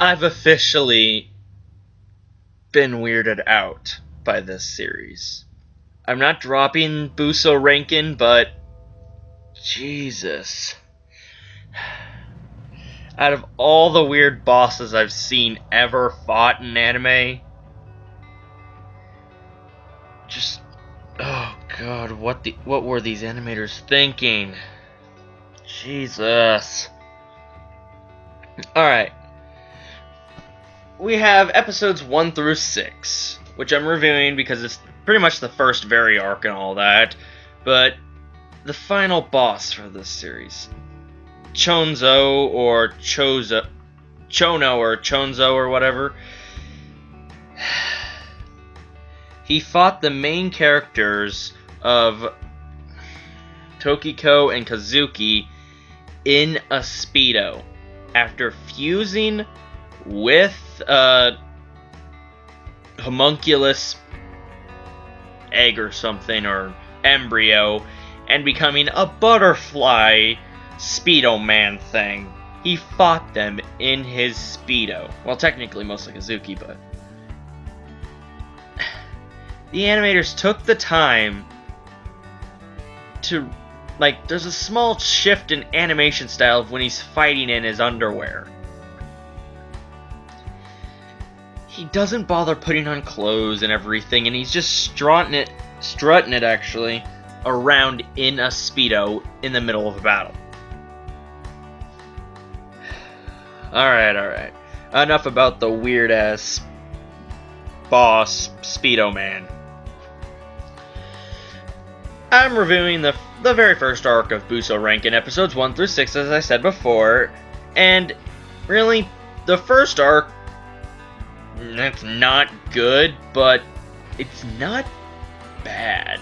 I've officially been weirded out by this series. I'm not dropping Busou Renkin, but Jesus. Out of all the weird bosses I've seen ever fought in anime, just, oh god, what were these animators thinking? Jesus. Alright. We have episodes 1 through 6, which I'm reviewing because it's pretty much the first very arc and all that, but the final boss for this series, Chono or Chonzo or whatever, he fought the main characters of Tokiko and Kazuki in a Speedo after fusing with a homunculus egg or something, or embryo, and becoming a butterfly Speedo Man thing. He fought them in his Speedo. Well, technically mostly Kazuki, but the animators took the time to, like, there's a small shift in animation style of when he's fighting in his underwear. He doesn't bother putting on clothes and everything, and he's just strutting it actually, around in a Speedo in the middle of a battle. Alright. Enough about the weird-ass boss Speedo Man. I'm reviewing the very first arc of Busou Renkin, episodes 1 through 6, as I said before, and really, the first arc, that's not good, but it's not bad.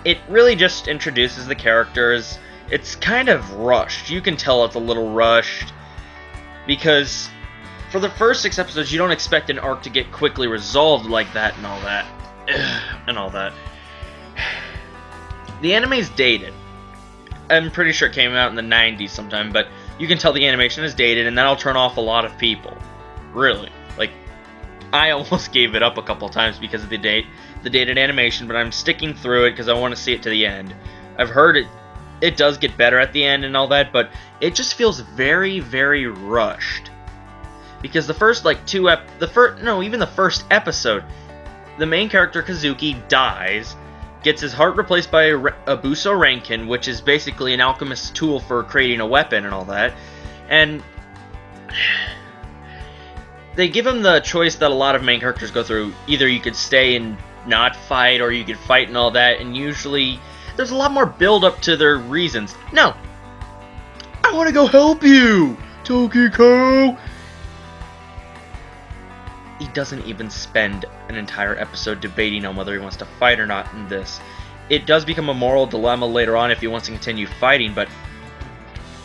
It really just introduces the characters. It's kind of rushed. You can tell it's a little rushed, because for the first 6 episodes, you don't expect an arc to get quickly resolved like that and all that. The anime's dated. I'm pretty sure it came out in the 90s sometime, but you can tell the animation is dated, and that'll turn off a lot of people. Really. Like, I almost gave it up a couple times because of the dated animation, but I'm sticking through it because I want to see it to the end. I've heard it does get better at the end and all that, but it just feels very, very rushed. Because the first, like, even the first episode, the main character, Kazuki, dies, gets his heart replaced by a Busou Renkin, which is basically an alchemist's tool for creating a weapon and all that, and they give him the choice that a lot of main characters go through. Either you could stay and not fight, or you could fight and all that, and usually there's a lot more build up to their reasons. No! I want to go help you, Tokiko! He doesn't even spend an entire episode debating on whether he wants to fight or not in this. It does become a moral dilemma later on if he wants to continue fighting, but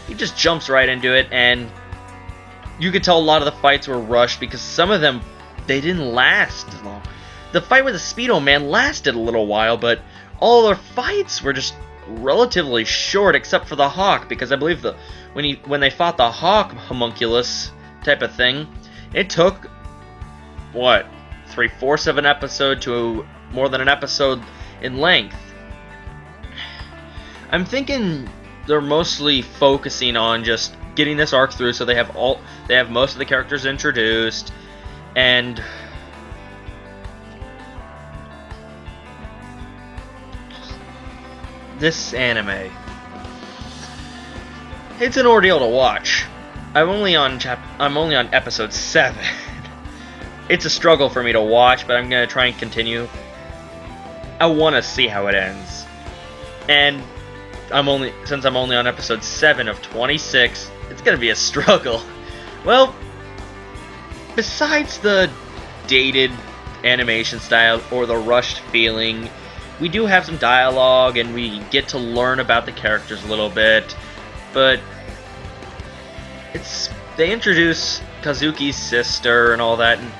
he just jumps right into it, and you could tell a lot of the fights were rushed because some of them, they didn't last long. The fight with the Speedo Man lasted a little while, but all their fights were just relatively short, except for the Hawk, because I believe when they fought the Hawk homunculus type of thing, it took, what, 3/4 of an episode to more than an episode in length. I'm thinking they're mostly focusing on just getting this arc through, so they have most of the characters introduced, and this anime, it's an ordeal to watch. I'm only on episode 7. It's a struggle for me to watch, but I'm gonna try and continue. I want to see how it ends, and since I'm only on episode 7 of 26, it's gonna be a struggle. Well, besides the dated animation style or the rushed feeling, we do have some dialogue and we get to learn about the characters a little bit, but they introduce Kazuki's sister and all that, and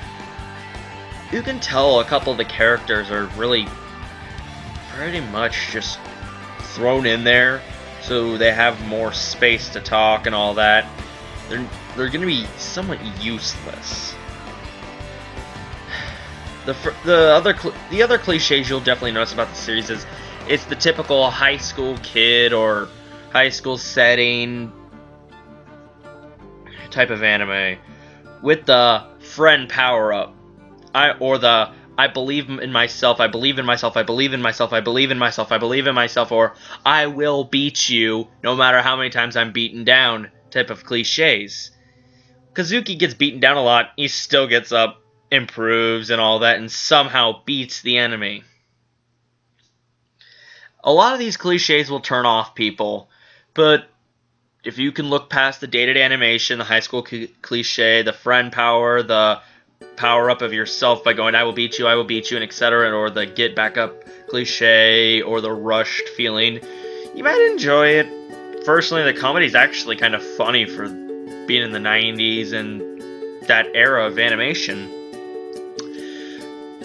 you can tell a couple of the characters are really pretty much just thrown in there so they have more space to talk and all that. they're going to be somewhat useless. The other cliches you'll definitely notice about the series is it's the typical high school kid or high school setting type of anime with the friend power-up. I believe in myself, I believe in myself, I believe in myself, I believe in myself, I believe in myself, or I will beat you no matter how many times I'm beaten down type of cliches. Kazuki gets beaten down a lot, he still gets up, improves and all that, and somehow beats the enemy. A lot of these cliches will turn off people, but if you can look past the dated animation, the high school cliche, the friend power, the power up of yourself by going, I will beat you, and etc., or the get back up cliche, or the rushed feeling, you might enjoy it. Personally, the comedy is actually kind of funny for being in the 90s and that era of animation.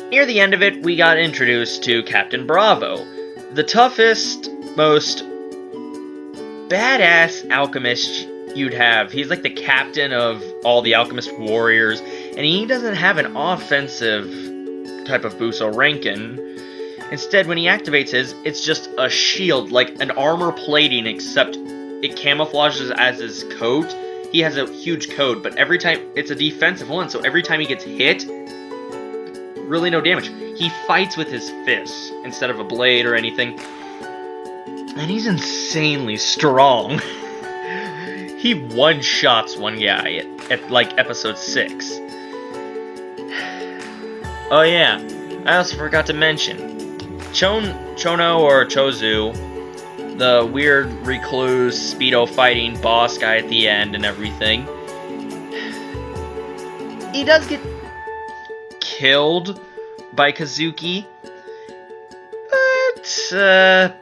Near the end of it, we got introduced to Captain Bravo, the toughest, most badass alchemist you'd have. He's like the captain of all the alchemist warriors, and he doesn't have an offensive type of Busou Renkin. Instead, when he activates his, it's just a shield, like an armor plating, except it camouflages as his coat. He has a huge coat, but every time, it's a defensive one, so every time he gets hit, really no damage. He fights with his fists instead of a blade or anything. And he's insanely strong. He one-shots one guy at like episode 6. Oh yeah, I also forgot to mention, Chono or Chozu, the weird recluse speedo fighting boss guy at the end and everything, he does get killed by Kazuki, but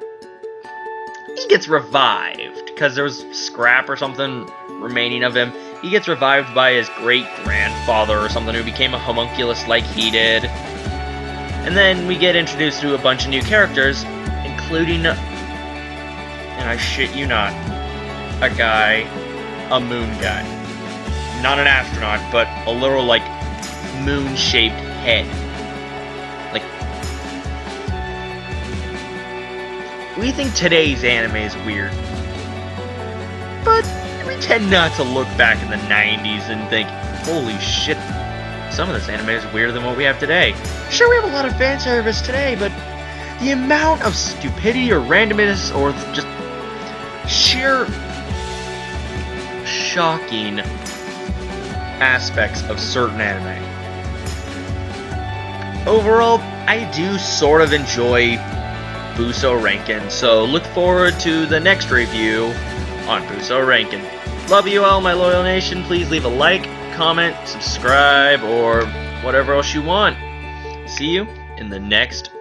he gets revived because there was scrap or something remaining of him. He gets revived by his great-grandfather or something who became a homunculus like he did. And then we get introduced to a bunch of new characters, including, and I shit you not, a guy, a moon guy. Not an astronaut, but a literal, like, moon-shaped head. Like, we think today's anime is weird, but we tend not to look back in the 90s and think, holy shit, some of this anime is weirder than what we have today. Sure, we have a lot of fan service today, but the amount of stupidity or randomness or just sheer shocking aspects of certain anime. Overall, I do sort of enjoy Busou Renkin, so look forward to the next review on Busou Renkin. Love you all, my loyal nation. Please leave a like, comment, subscribe, or whatever else you want. See you in the next